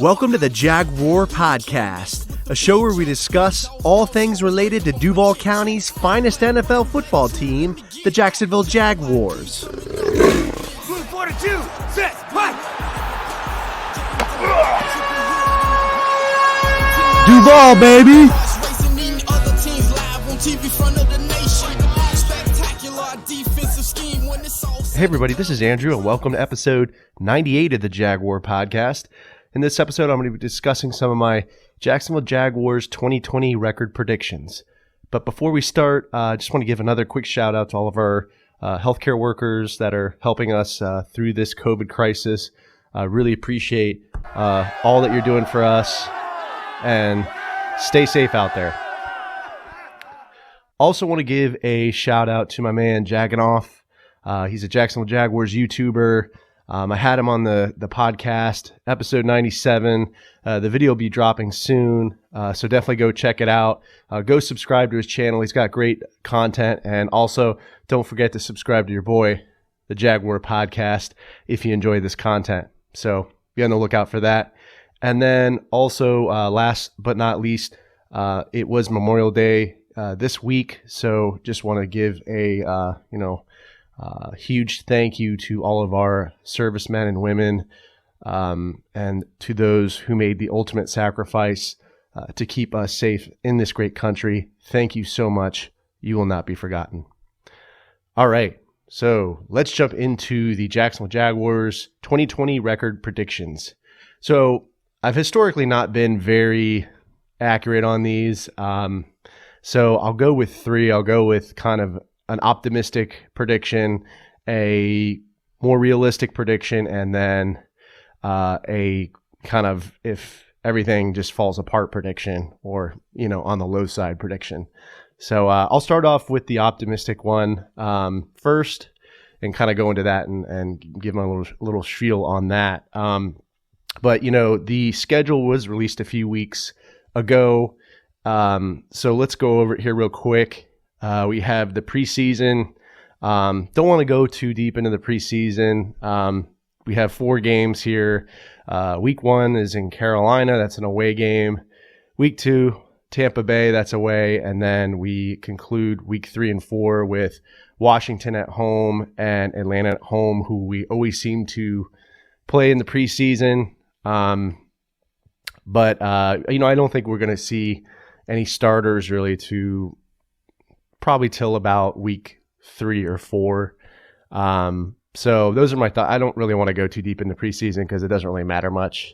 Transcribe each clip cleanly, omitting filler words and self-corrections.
Welcome to the Jaguar Podcast, a show where we discuss all things related to Duval County's finest NFL football team, the Jacksonville Jaguars. Move 42, set, fight! Duval, baby! Hey everybody, this is Andrew and welcome to episode 98 of the Jaguar Podcast. In this episode, I'm going to be discussing some of my Jacksonville Jaguars 2020 record predictions. But before we start, I just want to give another quick shout out to all of our healthcare workers that are helping us through this COVID crisis. I really appreciate all that you're doing for us, and stay safe out there. Also want to give a shout out to my man Jagganoff. He's a Jacksonville Jaguars YouTuber. I had him on the podcast, episode 97. The video will be dropping soon, so definitely go check it out. Go subscribe to his channel. He's got great content. And also, don't forget to subscribe to your boy, the Jaguar Podcast, if you enjoy this content. So be on the lookout for that. And then also, last but not least, it was Memorial Day this week. So just want to give a, huge thank you to all of our servicemen and women, and to those who made the ultimate sacrifice to keep us safe in this great country. Thank you so much. You will not be forgotten. All right, so let's jump into the Jacksonville Jaguars 2020 record predictions. So I've historically not been very accurate on these, so I'll go with three. I'll go with kind of an optimistic prediction, a more realistic prediction, and then a kind of if everything just falls apart prediction, or, on the low side prediction. So I'll start off with the optimistic one first and kind of go into that and give my little spiel on that. But, the schedule was released a few weeks ago. So let's go over it here real quick. We have the preseason. Don't want to go too deep into the preseason. We have 4 games here. Week 1 is in Carolina. That's an away game. Week 2, Tampa Bay. That's away. And then we conclude week 3 and 4 with Washington at home and Atlanta at home, who we always seem to play in the preseason. But I don't think we're going to see any starters really to probably till about week 3 or 4. So those are my thoughts. I don't really want to go too deep into preseason because it doesn't really matter much.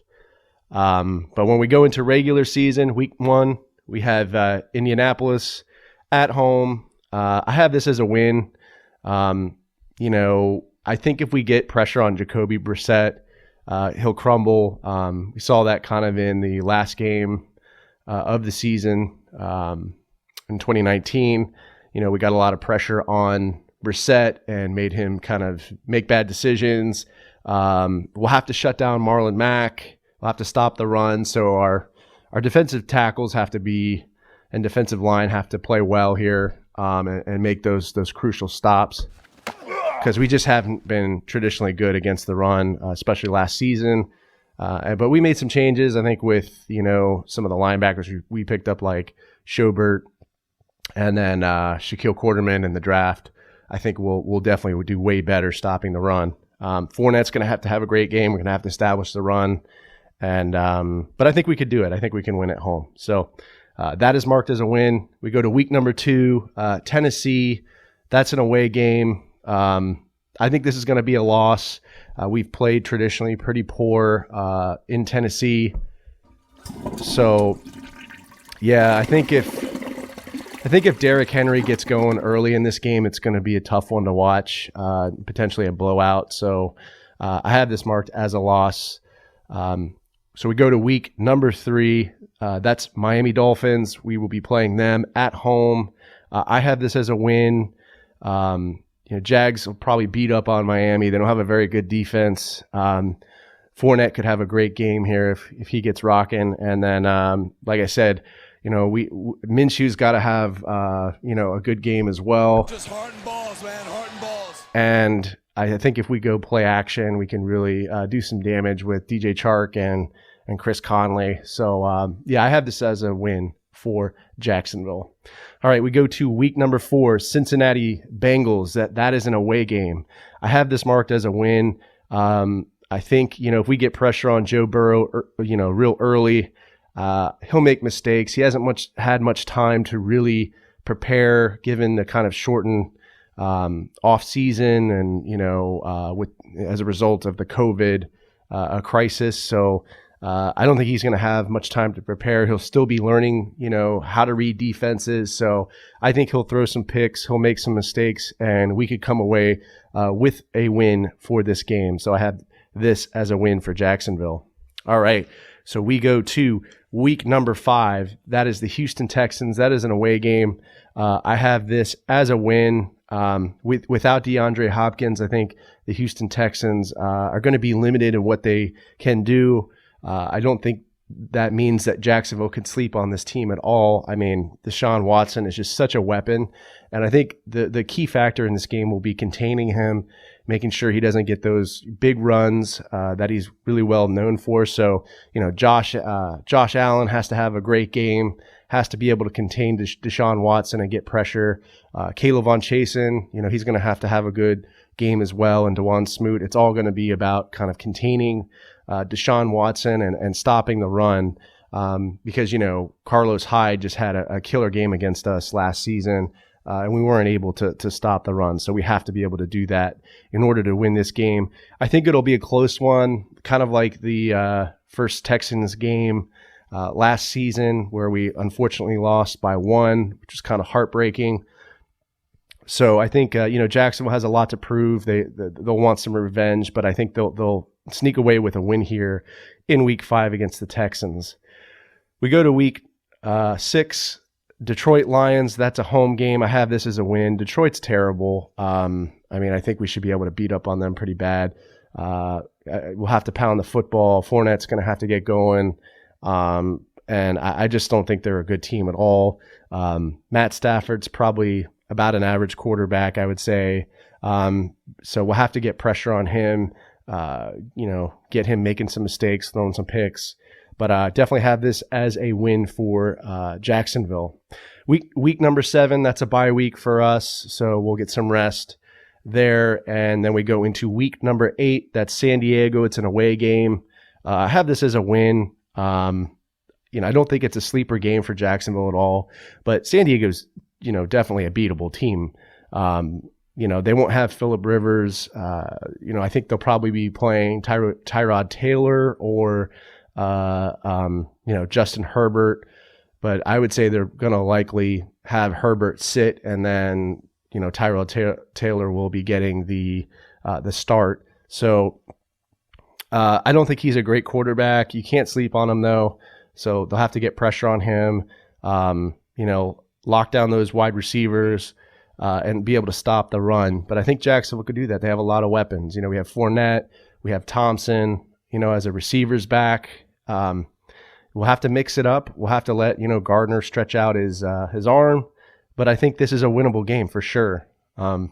But when we go into regular season, week 1, we have Indianapolis at home. I have this as a win. I think if we get pressure on Jacoby Brissett, he'll crumble. We saw that kind of in the last game of the season in 2019. We got a lot of pressure on Brissett and made him kind of make bad decisions. We'll have to shut down Marlon Mack. We'll have to stop the run. So our defensive tackles have to be, and defensive line have to play well here, and make those crucial stops, because we just haven't been traditionally good against the run, especially last season. But we made some changes, I think, with some of the linebackers we picked up, like Schobert, and then Shaquille Quarterman in the draft. I think we'll definitely do way better stopping the run. Fournette's going to have a great game. We're going to have to establish the run, and but I think we could do it. I think we can win at home. So that is marked as a win. We go to week number 2, Tennessee. That's an away game. I think this is going to be a loss. We've played traditionally pretty poor in Tennessee. So yeah, I think if Derrick Henry gets going early in this game, it's going to be a tough one to watch, potentially a blowout. So I have this marked as a loss. So we go to week number 3. That's Miami Dolphins. We will be playing them at home. I have this as a win. Jags will probably beat up on Miami. They don't have a very good defense. Fournette could have a great game here if he gets rocking. And then, like I said, Minshew's got to have, a good game as well. Just heart and balls, man. Heart and balls. And I think if we go play action, we can really do some damage with DJ Chark and and Chris Conley. So, I have this as a win for Jacksonville. All right, we go to week number 4, Cincinnati Bengals. That is an away game. I have this marked as a win. I think, if we get pressure on Joe Burrow, real early, he'll make mistakes. He hasn't had much time to really prepare, given the kind of shortened off season and as a result of the COVID crisis. So I don't think he's going to have much time to prepare. He'll still be learning, how to read defenses. So I think he'll throw some picks, he'll make some mistakes, and we could come away with a win for this game. So I have this as a win for Jacksonville. All right, so we go to week number 5. That is the Houston Texans. That is an away game. I have this as a win. Without DeAndre Hopkins, I think the Houston Texans are going to be limited in what they can do. I don't think that means that Jacksonville could sleep on this team at all. I mean, Deshaun Watson is just such a weapon. And I think the key factor in this game will be containing him, making sure he doesn't get those big runs that he's really well known for. So, Josh Allen has to have a great game, has to be able to contain Deshaun Watson and get pressure. Caleb Von Chasen, he's going to have a good game as well. And DeJuan Smoot, it's all going to be about kind of containing Deshaun Watson and stopping the run because, Carlos Hyde just had a killer game against us last season. And we weren't able to stop the run. So we have to be able to do that in order to win this game. I think it'll be a close one, kind of like the first Texans game last season where we unfortunately lost by 1, which was kind of heartbreaking. So I think, Jacksonville has a lot to prove. They'll want some revenge, but I think they'll sneak away with a win here in week 5 against the Texans. We go to week 6. Detroit Lions, that's a home game. I have this as a win. Detroit's terrible. I think we should be able to beat up on them pretty bad. We'll have to pound the football. Fournette's going to have to get going. And I just don't think they're a good team at all. Matt Stafford's probably about an average quarterback, I would say. So we'll have to get pressure on him, get him making some mistakes, throwing some picks. But definitely have this as a win for Jacksonville. Week number 7, that's a bye week for us, so we'll get some rest there. And then we go into week number 8. That's San Diego. It's an away game. I have this as a win. I don't think it's a sleeper game for Jacksonville at all. But San Diego's, definitely a beatable team. They won't have Phillip Rivers. I think they'll probably be playing Tyrod Taylor or Justin Herbert, but I would say they're going to likely have Herbert sit, and then, Tyrod Taylor will be getting the start. So, I don't think he's a great quarterback. You can't sleep on him though. So they'll have to get pressure on him, lock down those wide receivers, and be able to stop the run. But I think Jacksonville could do that. They have a lot of weapons. We have Fournette, we have Thompson, as a receivers back. We'll have to mix it up. We'll have to let, Gardner stretch out his arm, but I think this is a winnable game for sure. I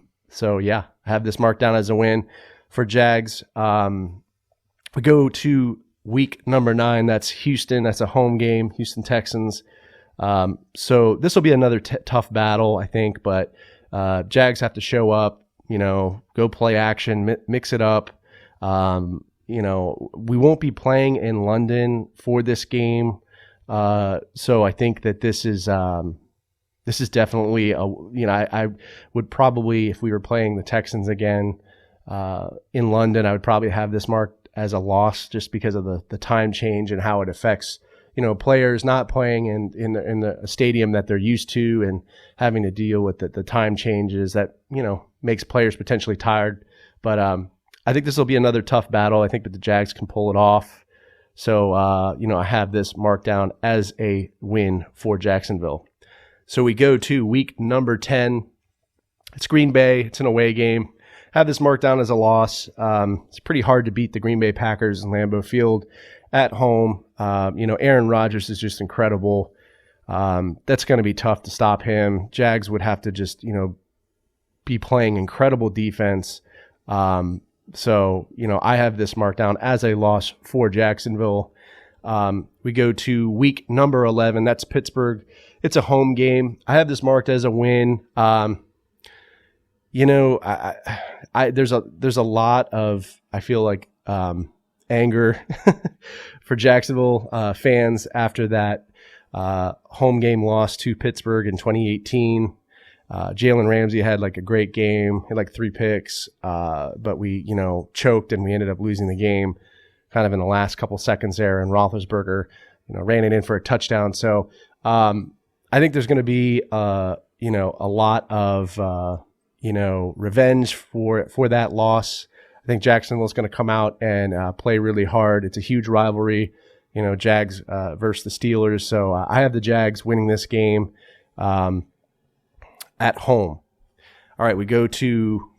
have this marked down as a win for Jags. We go to week number 9. That's Houston. That's a home game, Houston Texans. So this will be another tough battle, I think, but Jags have to show up, go play action, mix it up. We won't be playing in London for this game. So I think that this is definitely I would probably, if we were playing the Texans again in London, I would probably have this marked as a loss just because of the time change and how it affects, players not playing in the stadium that they're used to and having to deal with the time changes that, makes players potentially tired. But, I think this will be another tough battle. I think that the Jags can pull it off. So, I have this marked down as a win for Jacksonville. So we go to week number 10. It's Green Bay. It's an away game. Have this marked down as a loss. It's pretty hard to beat the Green Bay Packers in Lambeau Field at home. Aaron Rodgers is just incredible. That's going to be tough to stop him. Jags would have to just, be playing incredible defense. I have this marked down as a loss for Jacksonville. We go to week number 11. That's Pittsburgh. It's a home game. I have this marked as a win. There's a lot of, I feel like, anger for Jacksonville fans after that home game loss to Pittsburgh in 2018. Jalen Ramsey had like a great game, had like 3 picks, but we, choked and we ended up losing the game kind of in the last couple seconds there. And Roethlisberger, ran it in for a touchdown. So I think there's going to be, a lot of, revenge for that loss. I think Jacksonville's going to come out and play really hard. It's a huge rivalry, Jags versus the Steelers. So I have the Jags winning this game at home. All right, we go to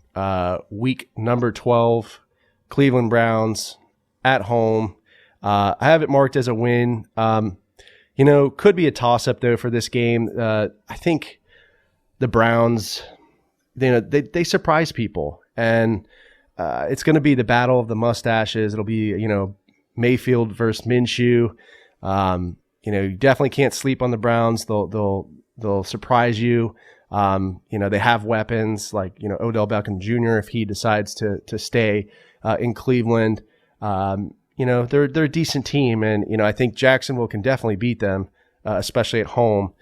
week number 12, Cleveland Browns at home. I have it marked as a win. Could be a toss-up, though, for this game. I think the Browns, they surprise people. And it's going to be the battle of the mustaches. It'll be, Mayfield versus Minshew. You definitely can't sleep on the Browns. They'll surprise you. They have weapons like, Odell Beckham Jr. if he decides to stay in Cleveland. They're a decent team, and I think Jacksonville can definitely beat them, especially at home.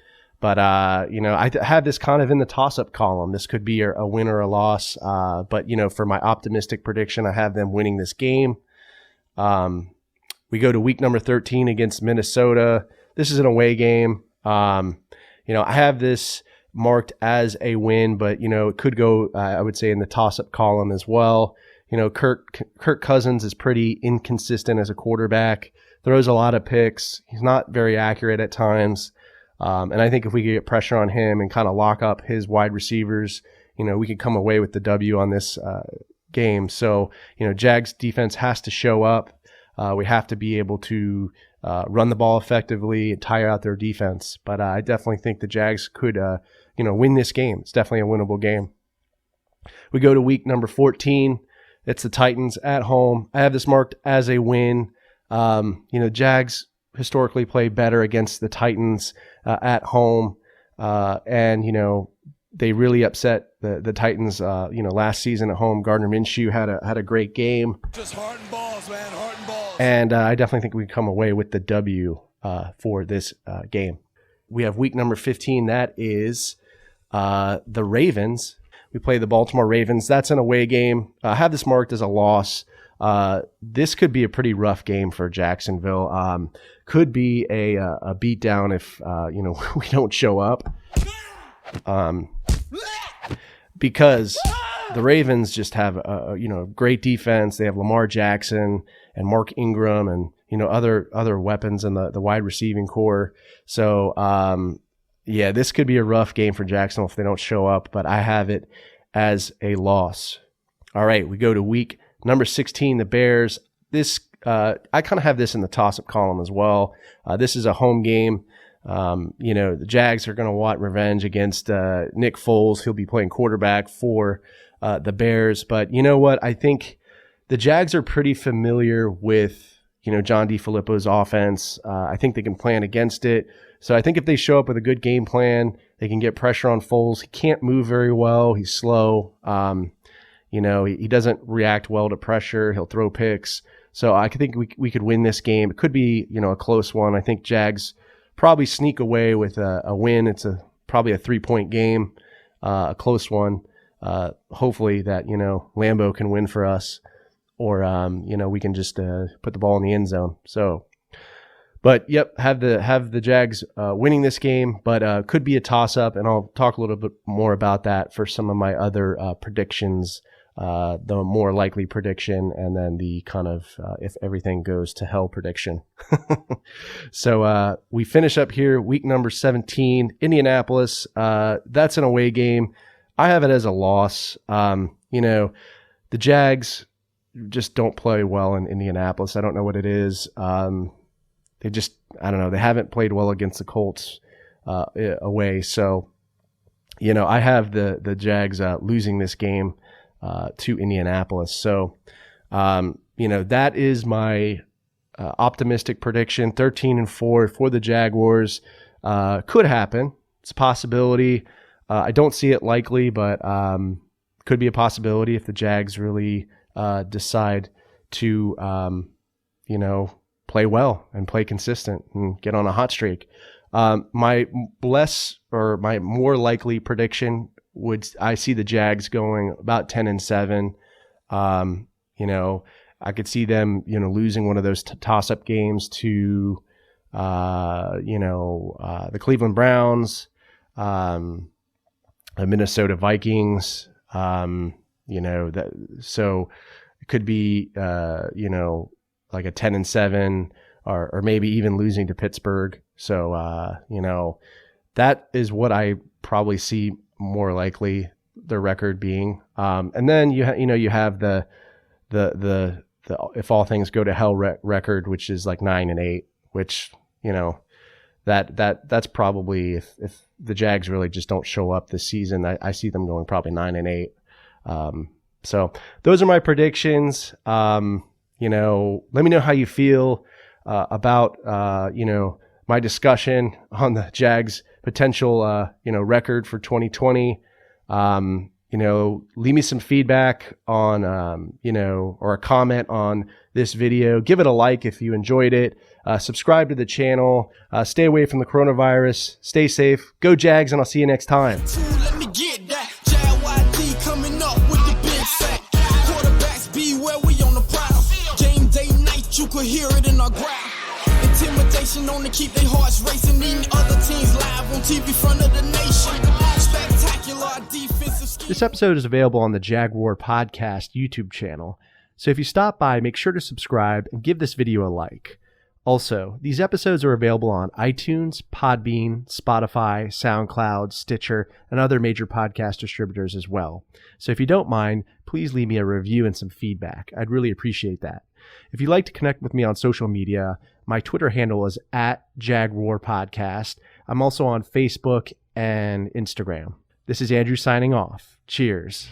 But I have this kind of in the toss-up column. This could be a win or a loss. But for my optimistic prediction, I have them winning this game. We go to week number 13 against Minnesota. This is an away game. I have this marked as a win, but it could go, I would say, in the toss-up column as well. Kirk Cousins is pretty inconsistent as a quarterback. Throws a lot of picks. He's not very accurate at times. And I think if we could get pressure on him and kind of lock up his wide receivers, we could come away with the W on this game. So, Jags defense has to show up. We have to be able to run the ball effectively and tire out their defense. But I definitely think the Jags could, win this game. It's definitely a winnable game. We go to week number 14. It's the Titans at home. I have this marked as a win. Jags historically play better against the Titans at home. And they really upset the Titans, last season at home. Gardner Minshew had a great game. Just heart and balls, man. Heart and balls. And I definitely think we come away with the W for this game. We have week number 15. That is the Ravens. We play the Baltimore Ravens. That's an away game. I have this marked as a loss. This could be a pretty rough game for Jacksonville. Could be a beatdown if we don't show up. Because the Ravens just have a great defense. They have Lamar Jackson and Mark Ingram and other weapons in the wide receiving core. So this could be a rough game for Jacksonville if they don't show up, but I have it as a loss. All right, we go to week number 16, the Bears. This I kind of have this in the toss-up column as well. This is a home game. The Jags are going to want revenge against Nick Foles. He'll be playing quarterback for the Bears. But you know what? I think the Jags are pretty familiar with John DeFilippo's offense. I think they can plan against it. So I think if they show up with a good game plan, they can get pressure on Foles. He can't move very well. He's slow. He doesn't react well to pressure. He'll throw picks. So I think we could win this game. It could be, a close one. I think Jags probably sneak away with a win. It's probably a 3-point game, a close one. Hopefully that, Lambeau can win for us, or, we can just put the ball in the end zone. So, but yep, have the Jags winning this game, but could be a toss-up, and I'll talk a little bit more about that for some of my other predictions, the more likely prediction, and then the kind of if everything goes to hell prediction. So we finish up here, week number 17, Indianapolis. That's an away game. I have it as a loss. The Jags just don't play well in Indianapolis. I don't know what it is. They just, I don't know. They haven't played well against the Colts away. So, I have the Jags losing this game to Indianapolis. So, that is my optimistic prediction, 13-4 for the Jaguars. Could happen. It's a possibility. I don't see it likely, but could be a possibility if the Jags really decide to, play well and play consistent and get on a hot streak. My more likely prediction I see the Jags going about 10-7. I could see them, losing one of those toss-up games to, the Cleveland Browns, the Minnesota Vikings. So it could be, like a 10-7, or maybe even losing to Pittsburgh. So, that is what I probably see more likely the record being. And then you have the if all things go to hell record, which is like 9-8, which, that's probably if the Jags really just don't show up this season, I see them going probably 9-8. So those are my predictions. Let me know how you feel about my discussion on the Jags potential record for 2020. Leave me some feedback on or a comment on this video. Give it a like if you enjoyed it. Subscribe to the channel. Stay away from the coronavirus. Stay safe. Go Jags, and I'll see you next time. Let me get that. JYD coming up with the big sack. Quarterbacks beware, we on the prowl. Game day night, you could hear it in our growl. Intimidation on to keep their hearts racing. Eating other teams live on TV front of the nation. Spectacular defensive scheme. This episode is available on the Jaguar Podcast YouTube channel. So if you stop by, make sure to subscribe and give this video a like. Also, these episodes are available on iTunes, Podbean, Spotify, SoundCloud, Stitcher, and other major podcast distributors as well. So if you don't mind, please leave me a review and some feedback. I'd really appreciate that. If you'd like to connect with me on social media, my Twitter handle is @JagwarPodcast. I'm also on Facebook and Instagram. This is Andrew signing off. Cheers.